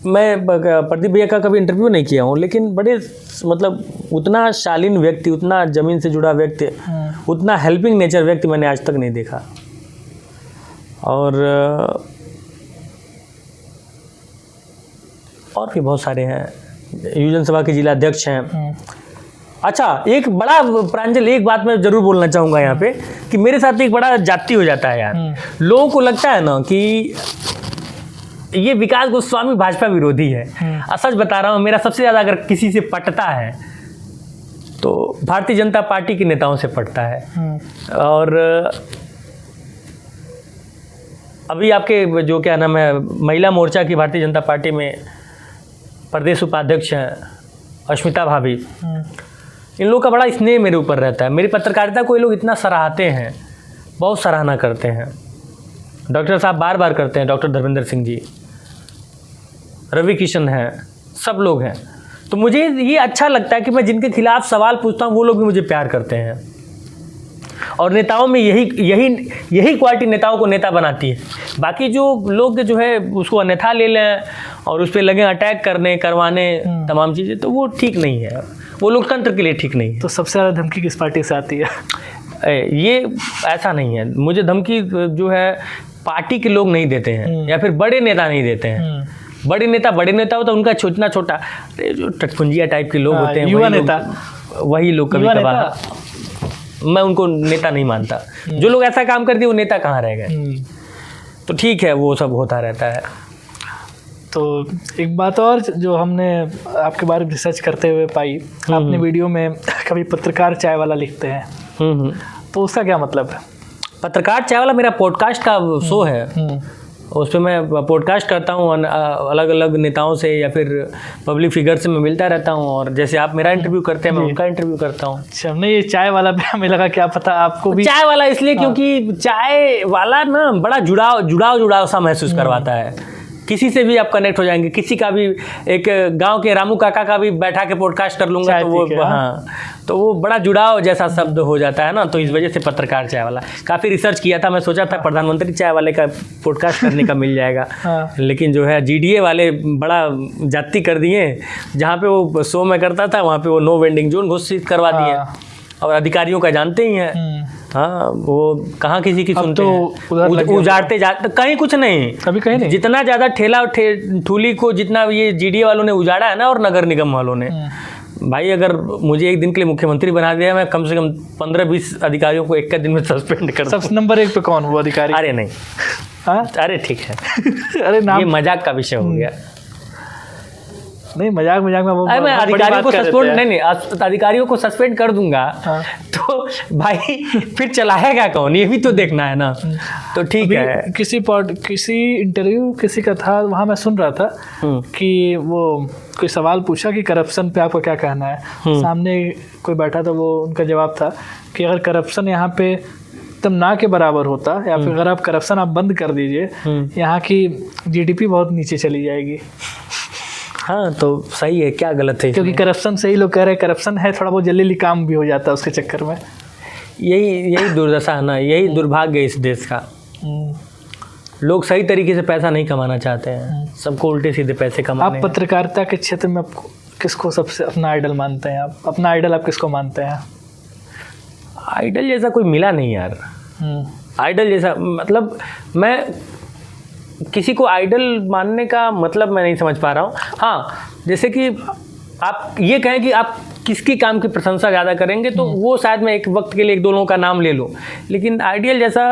मैं प्रदीप भैया का कभी इंटरव्यू नहीं किया हूँ, लेकिन बड़े मतलब उतना शालीन व्यक्ति, उतना ज़मीन से जुड़ा व्यक्ति, उतना हेल्पिंग नेचर व्यक्ति मैंने आज तक नहीं देखा। और भी बहुत सारे हैं। युवजन सभा के जिला अध्यक्ष हैं अच्छा, एक बड़ा प्रांजल, एक बात मैं जरूर बोलना चाहूँगा यहाँ पे कि मेरे साथ एक बड़ा जाति हो जाता है यार। लोगों को लगता है ना कि ये विकास गोस्वामी भाजपा विरोधी है। सच बता रहा हूँ, मेरा सबसे ज़्यादा अगर किसी से पटता है तो भारतीय जनता पार्टी के नेताओं से पटता है। और अभी आपके जो क्या नाम है, महिला मोर्चा की भारतीय जनता पार्टी में प्रदेश उपाध्यक्ष हैं अश्मिता भाभी, इन लोगों का बड़ा स्नेह मेरे ऊपर रहता है। मेरी पत्रकारिता को ये लोग इतना सराहते हैं, बहुत सराहना करते हैं। डॉक्टर साहब बार बार करते हैं, डॉक्टर धर्मेंद्र सिंह जी, रवि किशन हैं, सब लोग हैं। तो मुझे ये अच्छा लगता है कि मैं जिनके खिलाफ सवाल पूछता हूँ वो लोग भी मुझे प्यार करते हैं। और नेताओं में यही क्वालिटी नेताओं को नेता बनाती है। बाकी जो लोग जो है उसको अन्यथा ले लें और उस पर लगे अटैक करने करवाने तमाम चीज़ें, तो वो ठीक नहीं है, वो लोकतंत्र के लिए ठीक नहीं है। तो सबसे ज़्यादा धमकी किस पार्टी से आती है? ये ऐसा नहीं है, मुझे धमकी जो है पार्टी के लोग नहीं देते हैं या फिर बड़े नेता नहीं देते हैं। बड़े नेता होता है उनका छोटा छोटा जो टटपुंजिया टाइप के लोग होते हैं, युवा नेता, वही लोग कभी कभार, मैं उनको नेता नहीं मानता। जो लोग ऐसा काम करते हैं वो नेता कहाँ रह गए। तो ठीक है, वो सब होता रहता है। तो एक बात और जो हमने आपके बारे में रिसर्च करते हुए पाई, आपने वीडियो में कभी पत्रकार चाय वाला लिखते हैं, तो उसका क्या मतलब है? पत्रकार चाय वाला मेरा पॉडकास्ट का शो है, उस पर मैं पॉडकास्ट करता हूँ, अलग अलग नेताओं से या फिर पब्लिक फिगर से मैं मिलता रहता हूँ। और जैसे आप मेरा इंटरव्यू करते हैं, मैं उनका इंटरव्यू करता हूँ। अच्छा, नहीं ये चाय वाला भी हमें लगा क्या पता आपको भी चाय वाला इसलिए क्योंकि चाय वाला ना बड़ा जुड़ाव सा महसूस करवाता है। किसी से भी आप कनेक्ट हो जाएंगे, किसी का भी, एक गांव के रामू काका का भी बैठा के पॉडकास्ट कर लूँगा तो वो तो वो बड़ा जुड़ाव जैसा शब्द हो जाता है ना। तो इस वजह से पत्रकार चाय वाला काफ़ी रिसर्च किया था। मैं सोचा था प्रधानमंत्री चाय वाले का पॉडकास्ट करने का मिल जाएगा, लेकिन जो है जीडीए वाले बड़ा जाति कर दिए। जहाँ पे वो शो में करता था वहाँ पे वो नो वेंडिंग जोन घोषित करवा दिए। और अधिकारियों का जानते ही हैं, हाँ, वो कहाँ किसी की सुनते हैं, उजाड़ते जाते, कहीं कुछ नहीं, कभी कहीं नहीं। जितना ज़्यादा ठेला ठूली को जितना ये जीडीए वालों ने उजाड़ा है ना, और नगर निगम वालों ने, भाई अगर मुझे एक दिन के लिए मुख्यमंत्री बना दिया, मैं कम से कम 15-20 अधिकारियों को एक दिन में सस्पेंड कर। सबसे नंबर 1 पे कौन वो अधिकारी? अरे नहीं, अरे ठीक है अरे नाम ये मजाक का विषय हो गया। नहीं, मजाक में वो मैं अधिकारियों को सस्पेंड नहीं अधिकारियों को सस्पेंड कर दूंगा। तो भाई फिर चलाएगा कौन, ये भी तो देखना है ना। तो ठीक है, किसी इंटरव्यू किसी का था, वहाँ मैं सुन रहा था कि वो कोई सवाल पूछा कि करप्शन पे आपका क्या कहना है। सामने कोई बैठा था, वो उनका जवाब था कि अगर करप्शन यहाँ पे एकदम ना के बराबर होता, या फिर अगर आप करप्शन आप बंद कर दीजिए, यहाँ की जीडीपी बहुत नीचे चली जाएगी। हाँ, तो सही है, क्या गलत है? क्योंकि करप्शन से ही लोग कह रहे हैं करप्शन है, थोड़ा बहुत जल्दी काम भी हो जाता है उसके चक्कर में। यही दुर्दशा है ना, यही दुर्भाग्य है इस देश का। लोग सही तरीके से पैसा नहीं कमाना चाहते हैं, सबको उल्टे सीधे पैसे कमाने। आप पत्रकारिता के क्षेत्र में आपको किसको सबसे अपना आइडल मानते हैं? आप अपना आइडल आप किसको मानते हैं? आइडल जैसा कोई मिला नहीं यार। आइडल जैसा मतलब, मैं किसी को आइडल मानने का मतलब मैं नहीं समझ पा रहा हूँ। हाँ, जैसे कि आप ये कहें कि आप किसकी काम की प्रशंसा ज़्यादा करेंगे, तो वो शायद मैं एक वक्त के लिए 1-2 लोगों का नाम ले लूँ, लेकिन आइडियल जैसा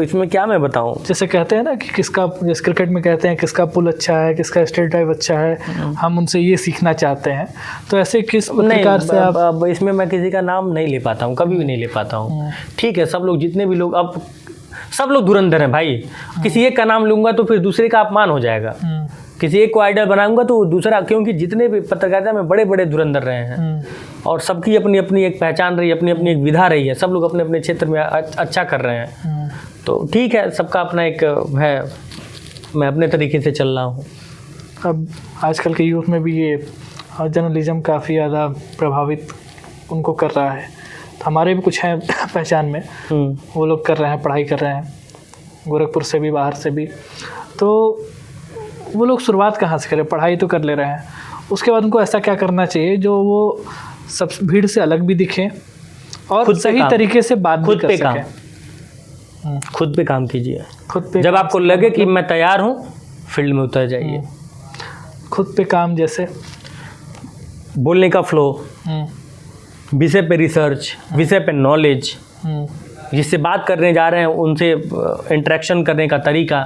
इसमें क्या मैं बताऊँ। जैसे कहते हैं ना कि किसका, जैसे क्रिकेट में कहते हैं किसका पुल अच्छा है, किसका स्टेट ड्राइव अच्छा है, हम उनसे ये सीखना चाहते हैं। तो ऐसे किस प्रकार से आप? इसमें मैं किसी का नाम नहीं ले पाता हूँ, कभी भी नहीं ले पाता हूँ। ठीक है, सब लोग, जितने भी लोग, अब सब लोग धुरंधर हैं भाई। किसी एक का नाम लूँगा तो फिर दूसरे का अपमान हो जाएगा। किसी एक को आइडल बनाऊंगा तो दूसरा, क्योंकि जितने भी पत्रकारिता में बड़े बड़े धुरंधर रहे हैं और सबकी अपनी अपनी एक पहचान रही है, अपनी अपनी एक विधा रही है, सब लोग अपने अपने क्षेत्र में अच्छा कर रहे हैं। तो ठीक है, सबका अपना एक है, मैं अपने तरीके से चल रहा हूँ। अब आजकल के यूथ में भी ये जर्नलिज्म काफ़ी ज़्यादा प्रभावित उनको कर रहा है। तो हमारे भी कुछ हैं पहचान में, वो लोग कर रहे हैं, पढ़ाई कर रहे हैं, गोरखपुर से भी, बाहर से भी। तो वो लोग शुरुआत कहाँ से करें? पढ़ाई तो कर ले रहे हैं, उसके बाद उनको ऐसा क्या करना चाहिए जो वो सब भीड़ से अलग भी दिखें और सही तरीके से बात भी कर सकें? खुद पे काम कीजिए। खुद पे जब आपको लगे कि मैं तैयार हूँ, फील्ड में उतर जाइए। खुद पे काम जैसे बोलने का फ्लो, विषय पे रिसर्च, विषय पे नॉलेज, जिससे बात करने जा रहे हैं उनसे इंटरेक्शन करने का तरीका,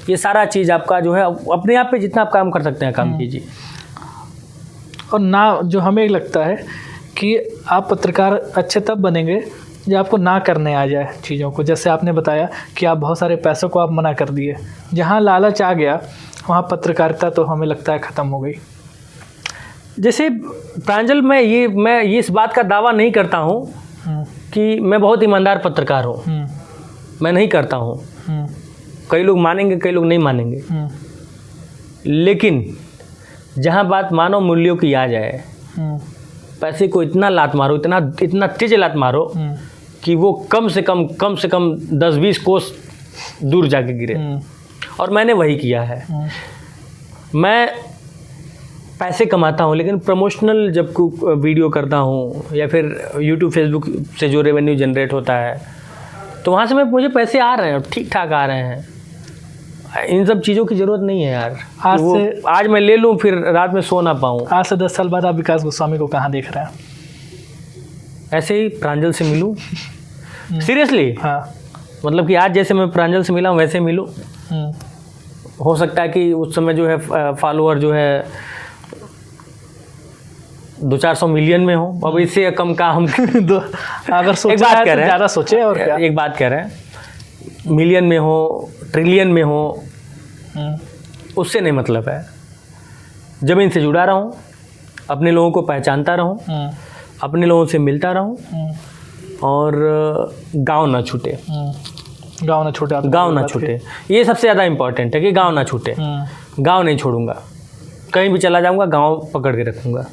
ये सारा चीज़ आपका जो है अपने आप पे जितना आप काम कर सकते हैं काम कीजिए। और ना जो हमें लगता है कि आप पत्रकार अच्छे तब बनेंगे जब आपको ना करने आ जाए चीज़ों को। जैसे आपने बताया कि आप बहुत सारे पैसों को आप मना कर दिए, जहाँ लालच आ गया वहाँ पत्रकारिता तो हमें लगता है ख़त्म हो गई। जैसे प्रांजल, मैं ये इस बात का दावा नहीं करता हूँ कि मैं बहुत ईमानदार पत्रकार हूँ, मैं नहीं करता हूँ। कई लोग मानेंगे, कई लोग नहीं मानेंगे, लेकिन जहाँ बात मानव मूल्यों की आ जाए, पैसे को इतना लात मारो, इतना तेज लात मारो कि वो कम से कम 10-20 कोस दूर जाके गिरे। और मैंने वही किया है। मैं पैसे कमाता हूँ, लेकिन प्रमोशनल जब वीडियो करता हूँ या फिर यूट्यूब फेसबुक से जो रेवेन्यू जनरेट होता है, तो वहाँ से मुझे पैसे आ रहे हैं, ठीक ठाक आ रहे हैं। इन सब चीज़ों की ज़रूरत नहीं है यार। आज मैं ले लूँ फिर रात में सो ना पाऊँ। आज से 10 साल बाद आप विकास गोस्वामी को कहाँ देख रहे हैं? ऐसे ही प्रांजल से मिलूँ। सीरियसली? हाँ। मतलब कि आज जैसे मैं प्रांजल से मिला हूँ वैसे मिलूँ। हो सकता है कि उस समय जो है फॉलोअर जो है 200-400 मिलियन में हो, अब इससे कम का हम अगर सोचा है तो ज़्यादा सोचे। और क्या एक बात कह रहे हैं, मिलियन में हो, ट्रिलियन में हो, उससे नहीं मतलब है। ज़मीन से जुड़ा रहूं, अपने लोगों को पहचानता रहूं, अपने लोगों से मिलता रहूं, और गांव ना छूटे। गांव ना छूटे। गांव ना छूटे, ये सबसे ज़्यादा इम्पोर्टेंट है कि गांव ना छूटे। गांव नहीं छोड़ूंगा, कहीं भी चला जाऊंगा गांव पकड़ के रखूंगा।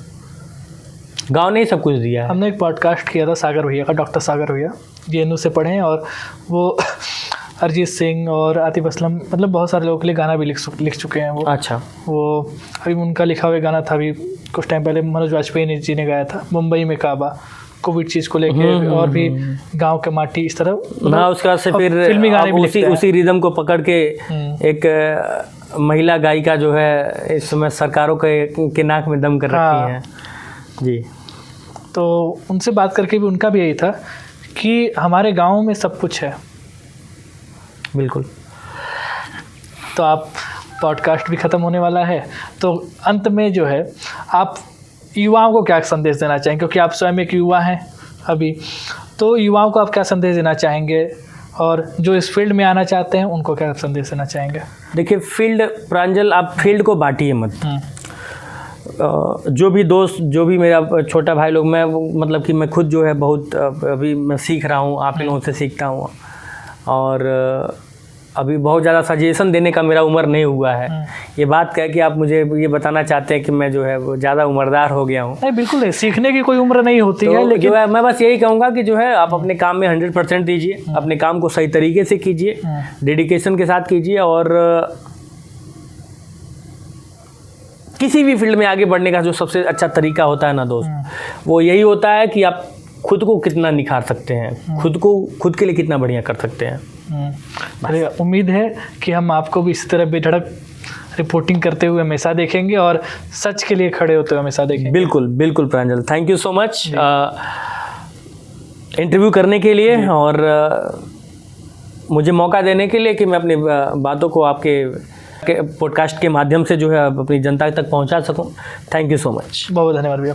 गांव ने ही सब कुछ दिया है। हमने एक पॉडकास्ट किया था सागर भैया का, डॉक्टर सागर भैया, JNU से पढ़े हैं, और वो अरिजीत सिंह और आतिफ असलम, मतलब बहुत सारे लोगों के लिए गाना भी लिख चुके हैं वो। अच्छा। वो अभी उनका लिखा हुआ गाना था, अभी कुछ टाइम पहले मनोज वाजपेयी जी ने गाया था, मुंबई में काबा, कोविड चीज़ को लेके, और भी गांव के माटी, इस तरह। हाँ, उसके बाद से फिर फिल्मी गाने भी उसी रिदम को पकड़ के एक महिला गायिका जो है इस समय सरकारों के नाक में दम कर रखी है जी। तो उनसे बात करके भी उनका भी यही था कि हमारे गाँव में सब कुछ है। बिल्कुल। तो आप पॉडकास्ट भी ख़त्म होने वाला है, तो अंत में जो है आप युवाओं को क्या संदेश देना चाहेंगे, क्योंकि आप स्वयं एक युवा हैं अभी, तो युवाओं को आप क्या संदेश देना चाहेंगे, और जो इस फील्ड में आना चाहते हैं उनको क्या संदेश देना चाहेंगे? देखिए, फील्ड, प्रांजल, आप फील्ड को बांटिए मत। जो भी दोस्त, जो भी मेरा छोटा भाई लोग, मैं मतलब कि मैं खुद जो है बहुत अभी मैं सीख रहा हूँ, आप लोगों से सीखता हूँ, और अभी बहुत ज़्यादा सजेशन देने का मेरा उम्र नहीं हुआ है। ये बात कह कि आप मुझे ये बताना चाहते हैं कि मैं जो है वो ज़्यादा उम्रदार हो गया हूँ? नहीं, बिल्कुल नहीं, सीखने की कोई उम्र नहीं होती है, लेकिन जो है मैं बस यही कहूँगा कि जो है आप अपने काम में 100% दीजिए, अपने काम को सही तरीके से कीजिए, डेडिकेशन के साथ कीजिए, और किसी भी फील्ड में आगे बढ़ने का जो सबसे अच्छा तरीका होता है ना दोस्त, वो यही होता है कि आप खुद को कितना निखार सकते हैं, खुद के लिए कितना बढ़िया कर सकते हैं। अरे, उम्मीद है कि हम आपको भी इसी तरह बेधड़क रिपोर्टिंग करते हुए हमेशा देखेंगे, और सच के लिए खड़े होते हुए हमेशा देखेंगे। बिल्कुल बिल्कुल Pranjal, thank you so much interview करने के लिए, और मुझे मौका देने के लिए कि मैं अपनी बातों को आपके पॉडकास्ट के माध्यम से जो है अपनी जनता तक पहुंचा सकूं। Thank you so much. बहुत धन्यवाद भैया।